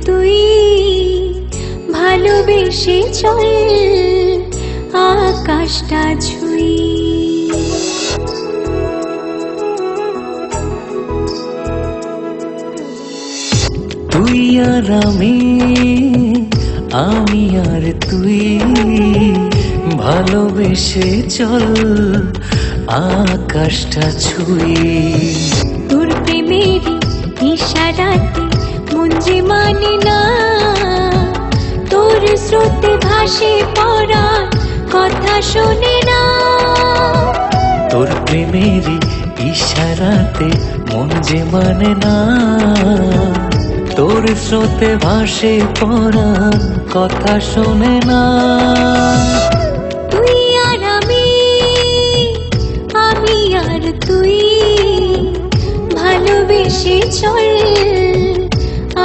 তুই ভালোবেসে চল আকাশটা ছুঁই। তুই আর আমি আর তুই ভালোবেসে চল আকাশটা ছুঁই। তোর প্রেমের ইশারাতে মন যে মানে না, তোর স্রোতে ভাসে পড়া কথা শোনে না। তোর প্রেমের ইশারাতে মন যে মানে না, তোর স্রোতে ভাসে পড়া কথা শোনে না। তুই আর আমি আর তুই ভালোবেসে চল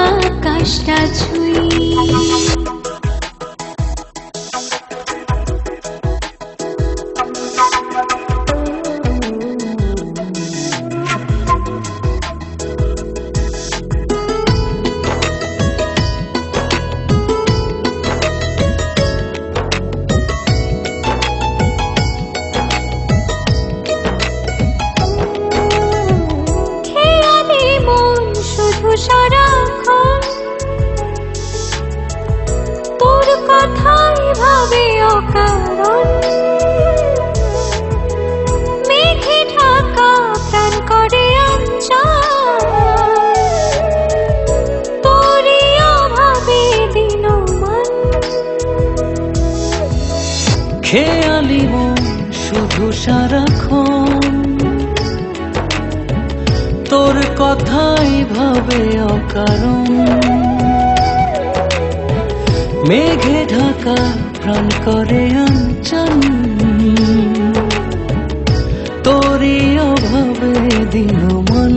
আকাশটা ছুঁই। সারাক্ষণ তোর কথাই ভাবে অকারণ, মেঘে ঢাকা প্রাণ করে অঞ্চল, তোরই অভাবে দিনমান। খেয়ালি মন শুধু সারাক্ষণ তোর কথাই ভাবে অকারণ, মেঘে ঢাকা প্রাণ করে অঞ্চল, তোরই অভাবে দিনমান।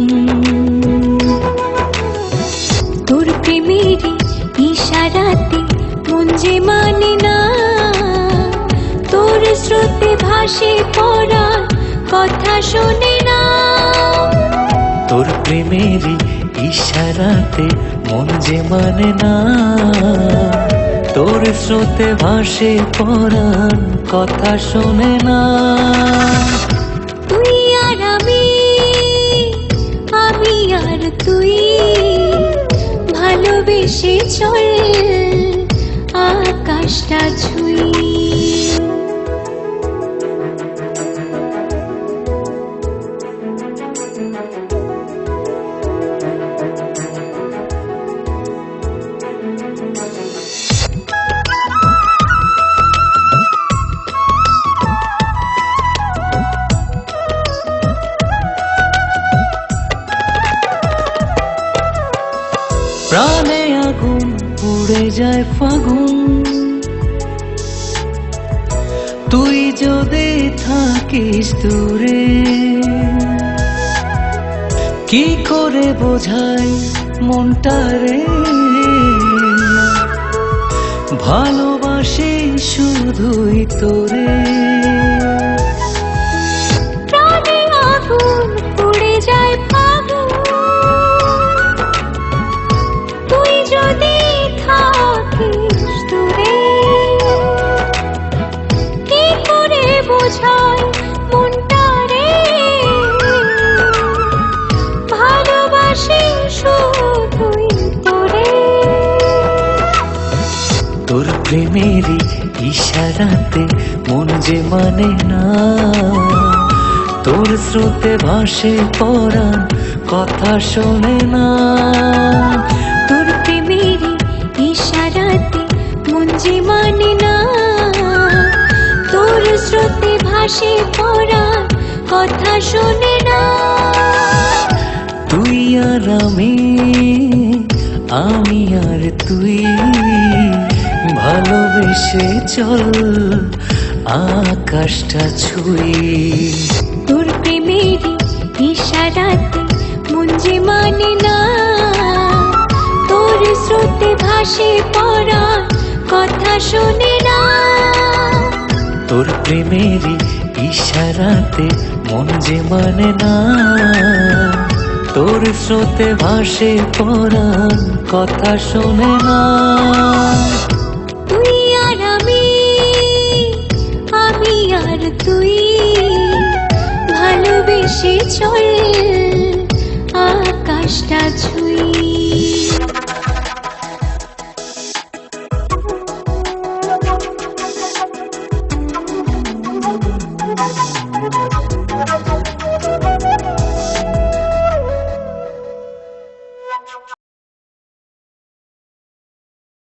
তোর প্রেমের ইশারাতে মন যে মানে না, তোর স্রোতে ভাসে পড়া কথা শোনে না। তোর প্রেমের ইশারাতে মন যে মানে না, তোর স্রোতে ভাসে পড়ার কথা শোনে না। তুই আর আমি আর তুই ভালোবেসে চল আকাশটা ছুঁই। প্রাণে আগুন পুড়ে যায় ফাগুন, তুই যদি থাকিস দূরে। কি করে বোঝাই মনটারে, ভালোবাসি শুধুই তোরে। প্রাণে আগুন পুড়ে যায় ফাগুন, তুই যদি থাকিস দূরে। কি করে বোঝাই মনটারে, ভালোবাসি শুধুই তোরে। তোর প্রেমের ইশারাতে মন যে মানে না, তোর স্রোতে ভাসে পড়া কথা শোনে না। তোর প্রেমের ইশারাতে মন যে মানে না, তোর স্রোতে ভাসে পড়া কথা শোনে না। তুই আর আমি আর তুই ভালোবেসে চল আকাশটা ছুঁই। তোর প্রেমের ইশারাতে মন যে মানে না, তোর স্রোতে ভাসে পড়া কথা শোনে না। তোর প্রেমের ইশারাতে মন যে মানে না, তোর তোর স্রোতে ভাসে পরাণ কথা শোনে না। তুই আর আমি আর তুই, ভালোবেসে চল আকাশটা ছুঁই।